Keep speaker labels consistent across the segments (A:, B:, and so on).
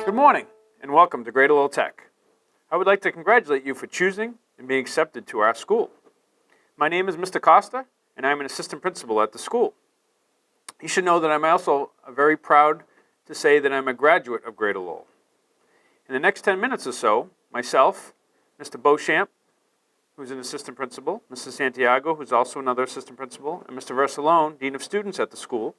A: Good morning, and welcome to Greater Lowell Tech. I would like to congratulate you for choosing and being accepted to our school. My name is Mr. Costa, and I'm an assistant principal at the school. You should know that I'm also very proud to say that I'm a graduate of Greater Lowell. In the next 10 minutes or so, myself, Mr. Beauchamp, who's an assistant principal, Mrs. Santiago, who's also another assistant principal, and Mr. Versalone, Dean of Students at the school,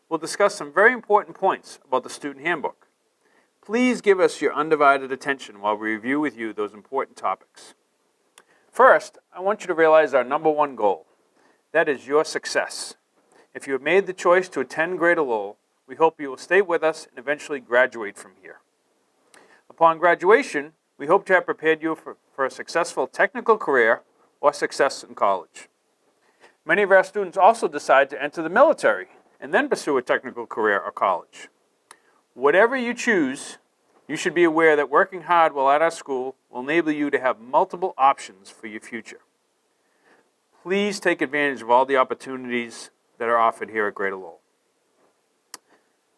A: will discuss some very important points about the student handbook. Please give us your undivided attention while we review with you those important topics. First, I want you to realize our number one goal. That is your success. If you have made the choice to attend Greater Lowell, we hope you will stay with us and eventually graduate from here. Upon graduation, we hope to have prepared you for a successful technical career or success in college. Many of our students also decide to enter the military and then pursue a technical career or college. Whatever you choose, you should be aware that working hard while at our school will enable you to have multiple options for your future. Please take advantage of all the opportunities that are offered here at Greater Lowell.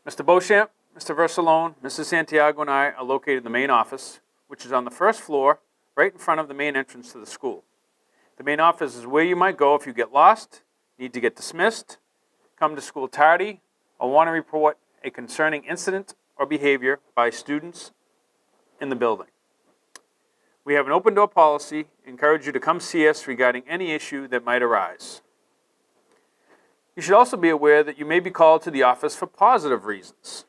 A: Mr. Beauchamp, Mr. Versalone, Mrs. Santiago, and I are located in the main office, which is on the first floor, right in front of the main entrance to the school. The main office is where you might go if you get lost, need to get dismissed, come to school tardy, or want to report a concerning incident or behavior by students in the building. We have an open door policy, encourage you to come see us regarding any issue that might arise. You should also be aware that you may be called to the office for positive reasons.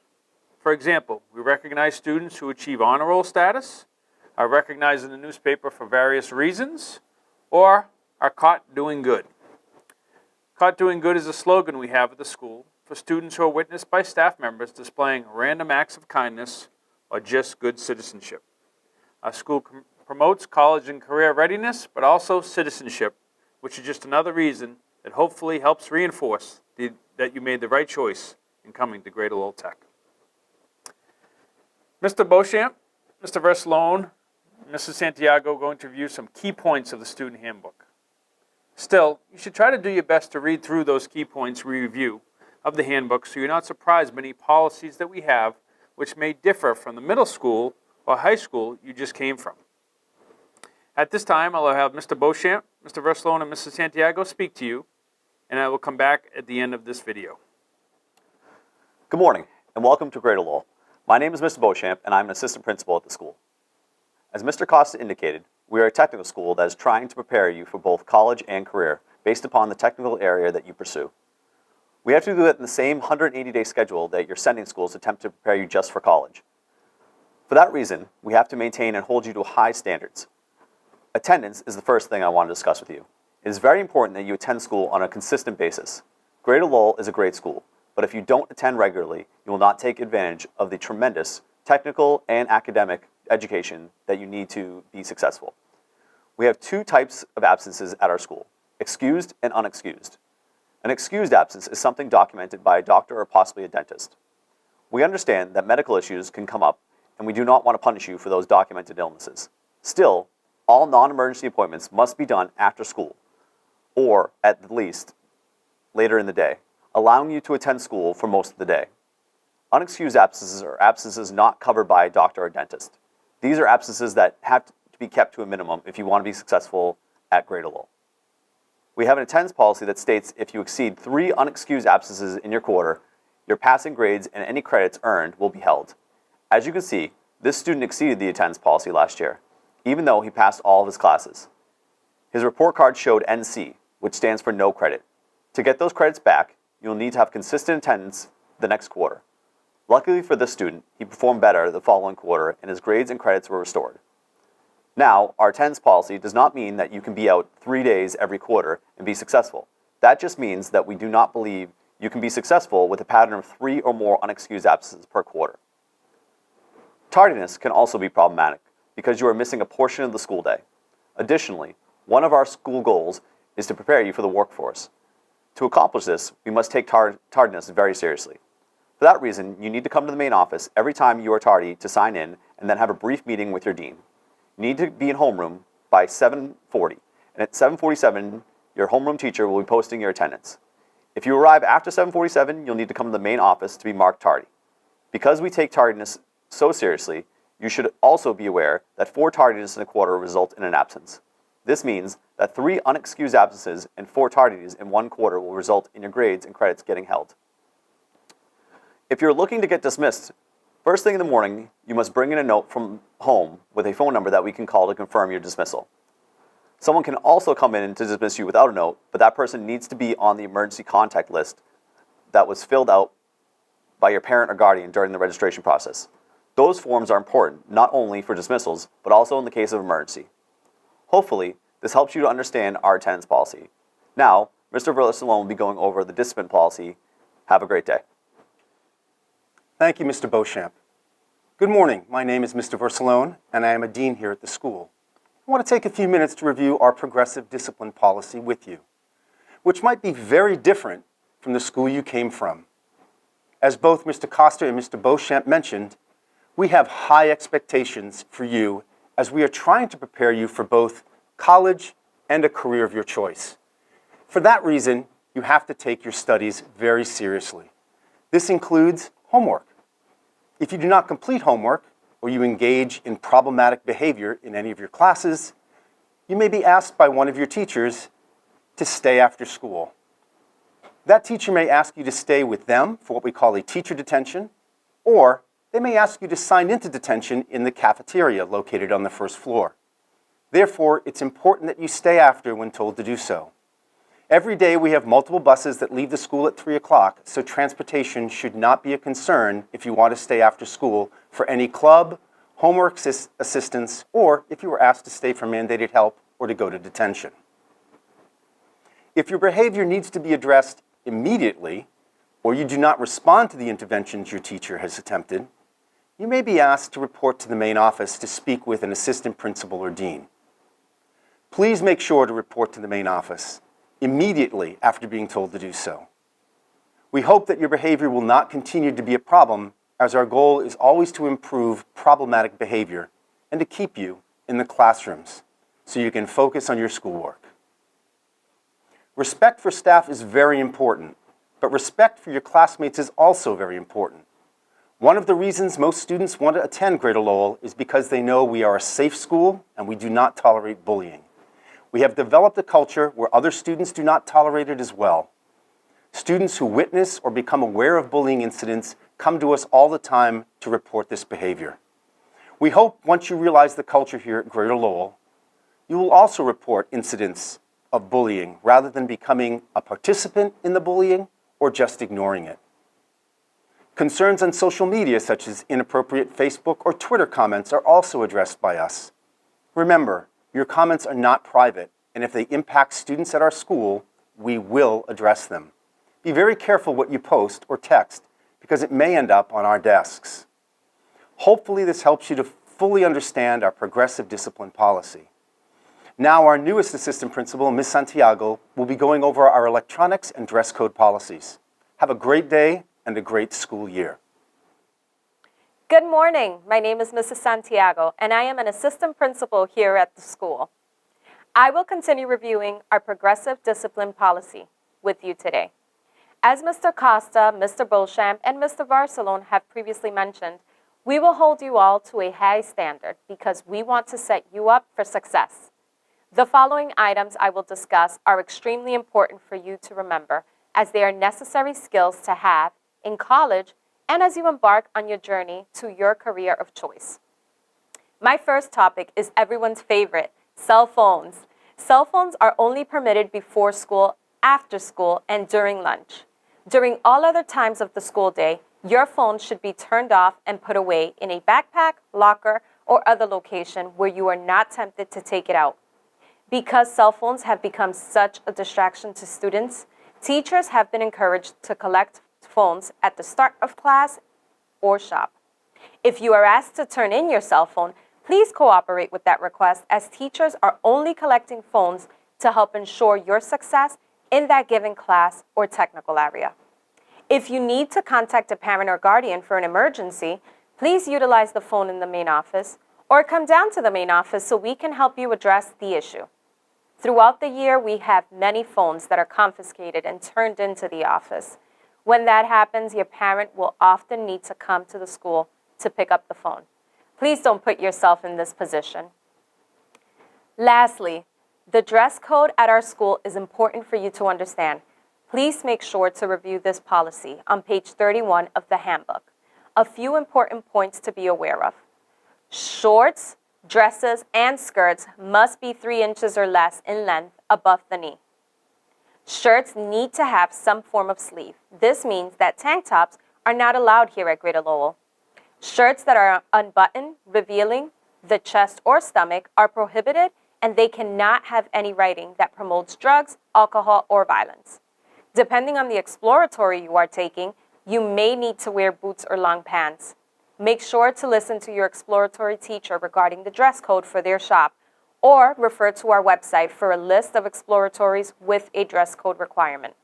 A: For example, we recognize students who achieve honor roll status, are recognized in the newspaper for various reasons, or are caught doing good. Caught doing good is a slogan we have at the school for students who are witnessed by staff members displaying random acts of kindness or just good citizenship. Our school promotes college and career readiness, but also citizenship, which is just another reason that hopefully helps reinforce that you made the right choice in coming to Greater Lowell Tech. Mr. Beauchamp, Mr. Versalone, and Mrs. Santiago are going to review some key points of the student handbook. Still, you should try to do your best to read through those key points we review of the handbook so you're not surprised by any policies that we have which may differ from the middle school or high school you just came from. At this time, I'll have Mr. Beauchamp, Mr. Versalone, and Mrs. Santiago speak to you, and I will come back at the end of this video.
B: Good morning, and welcome to Greater Lowell. My name is Mr. Beauchamp, and I'm an assistant principal at the school. As Mr. Costa indicated, we are a technical school that is trying to prepare you for both college and career based upon the technical area that you pursue. We have to do it in the same 180-day schedule that your sending schools attempt to prepare you just for college. For that reason, we have to maintain and hold you to high standards. Attendance is the first thing I want to discuss with you. It is very important that you attend school on a consistent basis. Greater Lowell is a great school, but if you don't attend regularly, you will not take advantage of the tremendous technical and academic education that you need to be successful. We have two types of absences at our school, excused and unexcused. An excused absence is something documented by a doctor or possibly a dentist. We understand that medical issues can come up, and we do not want to punish you for those documented illnesses. Still, all non-emergency appointments must be done after school, or at the least later in the day, allowing you to attend school for most of the day. Unexcused absences are absences not covered by a doctor or dentist. These are absences that have to be kept to a minimum if you want to be successful at Greater Lowell. We have an attendance policy that states if you exceed 3 unexcused absences in your quarter, your passing grades and any credits earned will be held. As you can see, this student exceeded the attendance policy last year, even though he passed all of his classes. His report card showed NC, which stands for no credit. To get those credits back, you'll need to have consistent attendance the next quarter. Luckily for this student, he performed better the following quarter and his grades and credits were restored. Now, our attendance policy does not mean that you can be out 3 days every quarter and be successful. That just means that we do not believe you can be successful with a pattern of 3 or more unexcused absences per quarter. Tardiness can also be problematic because you are missing a portion of the school day. Additionally, one of our school goals is to prepare you for the workforce. To accomplish this, we must take tardiness very seriously. For that reason, you need to come to the main office every time you are tardy to sign in and then have a brief meeting with your dean. You need to be in homeroom by 7:40, and at 7:47, your homeroom teacher will be posting your attendance. If you arrive after 7:47, you'll need to come to the main office to be marked tardy. Because we take tardiness so seriously, you should also be aware that 4 tardiness in a quarter result in an absence. This means that 3 unexcused absences and 4 tardies in 1 quarter will result in your grades and credits getting held. If you're looking to get dismissed, first thing in the morning, you must bring in a note from home with a phone number that we can call to confirm your dismissal. Someone can also come in to dismiss you without a note, but that person needs to be on the emergency contact list that was filled out by your parent or guardian during the registration process. Those forms are important, not only for dismissals, but also in the case of emergency. Hopefully, this helps you to understand our attendance policy. Now, Mr. Versalone will be going over the discipline policy. Have a great day.
C: Thank you, Mr. Beauchamp. Good morning. My name is Mr. Versalone, and I am a dean here at the school. I want to take a few minutes to review our progressive discipline policy with you, which might be very different from the school you came from. As both Mr. Costa and Mr. Beauchamp mentioned, we have high expectations for you as we are trying to prepare you for both college and a career of your choice. For that reason, you have to take your studies very seriously. This includes homework. If you do not complete homework, or you engage in problematic behavior in any of your classes, you may be asked by one of your teachers to stay after school. That teacher may ask you to stay with them for what we call a teacher detention, or they may ask you to sign into detention in the cafeteria located on the first floor. Therefore, it's important that you stay after when told to do so. Every day we have multiple buses that leave the school at 3 o'clock, so transportation should not be a concern if you want to stay after school for any club, homework assistance, or if you were asked to stay for mandated help or to go to detention. If your behavior needs to be addressed immediately, or you do not respond to the interventions your teacher has attempted, you may be asked to report to the main office to speak with an assistant principal or dean. Please make sure to report to the main office immediately after being told to do so. We hope that your behavior will not continue to be a problem, as our goal is always to improve problematic behavior and to keep you in the classrooms so you can focus on your schoolwork. Respect for staff is very important, but respect for your classmates is also very important. One of the reasons most students want to attend Greater Lowell is because they know we are a safe school and we do not tolerate bullying. We have developed a culture where other students do not tolerate it as well. Students who witness or become aware of bullying incidents come to us all the time to report this behavior. We hope once you realize the culture here at Greater Lowell, you will also report incidents of bullying rather than becoming a participant in the bullying or just ignoring it. Concerns on social media such as inappropriate Facebook or Twitter comments are also addressed by us. Remember, your comments are not private, and if they impact students at our school, we will address them. Be very careful what you post or text, because it may end up on our desks. Hopefully this helps you to fully understand our progressive discipline policy. Now our newest assistant principal, Ms. Santiago, will be going over our electronics and dress code policies. Have a great day and a great school year.
D: Good morning. My name is Mrs. Santiago, and I am an assistant principal here at the school. I will continue reviewing our progressive discipline policy with you today. As Mr. Costa, Mr. Beauchamp, and Mr. Versalone have previously mentioned, we will hold you all to a high standard because we want to set you up for success. The following items I will discuss are extremely important for you to remember, as they are necessary skills to have in college and as you embark on your journey to your career of choice. My first topic is everyone's favorite, cell phones. Cell phones are only permitted before school, after school, and during lunch. During all other times of the school day, your phone should be turned off and put away in a backpack, locker, or other location where you are not tempted to take it out. Because cell phones have become such a distraction to students, teachers have been encouraged to collect phones at the start of class or shop. If you are asked to turn in your cell phone, please cooperate with that request, as teachers are only collecting phones to help ensure your success in that given class or technical area. If you need to contact a parent or guardian for an emergency, please utilize the phone in the main office, or come down to the main office so we can help you address the issue. Throughout the year, we have many phones that are confiscated and turned into the office. When that happens, your parent will often need to come to the school to pick up the phone. Please don't put yourself in this position. Lastly, the dress code at our school is important for you to understand. Please make sure to review this policy on page 31 of the handbook. A few important points to be aware of. Shorts, dresses, and skirts must be 3 inches or less in length above the knee. Shirts need to have some form of sleeve. This means that tank tops are not allowed here at Greater Lowell. Shirts that are unbuttoned, revealing the chest or stomach, are prohibited, and they cannot have any writing that promotes drugs, alcohol, or violence. Depending on the exploratory you are taking, you may need to wear boots or long pants. Make sure to listen to your exploratory teacher regarding the dress code for their shop, or refer to our website for a list of exploratories with a dress code requirement.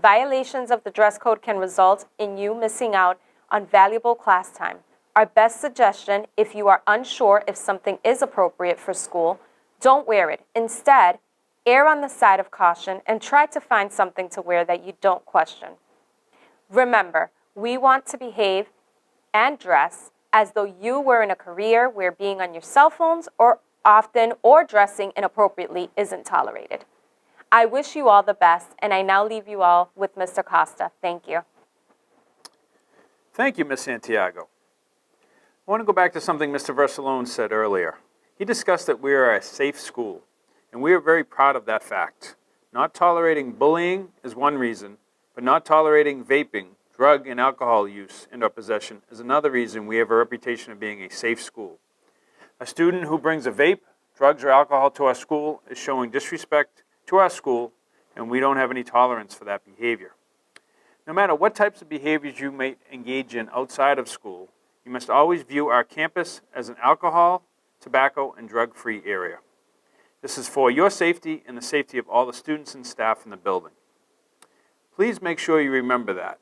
D: Violations of the dress code can result in you missing out on valuable class time. Our best suggestion, if you are unsure if something is appropriate for school, don't wear it. Instead, err on the side of caution and try to find something to wear that you don't question. Remember, we want to behave and dress as though you were in a career where being on your cell phones or often or dressing inappropriately isn't tolerated. I wish you all the best, and I now leave you all with Mr. Costa. Thank you.
A: Thank you, Ms. Santiago. I want to go back to something Mr. Versalone said earlier. He discussed that we are a safe school, and we are very proud of that fact. Not tolerating bullying is one reason, but not tolerating vaping, drug and alcohol use and or possession is another reason we have a reputation of being a safe school. A student who brings a vape, drugs, or alcohol to our school is showing disrespect to our school, and we don't have any tolerance for that behavior. No matter what types of behaviors you may engage in outside of school, you must always view our campus as an alcohol, tobacco, and drug-free area. This is for your safety and the safety of all the students and staff in the building. Please make sure you remember that.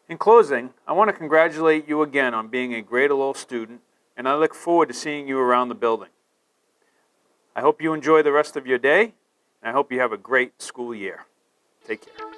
A: In closing, I want to congratulate you again on being a Greater Lowell student, and I look forward to seeing you around the building. I hope you enjoy the rest of your day, and I hope you have a great school year. Take care.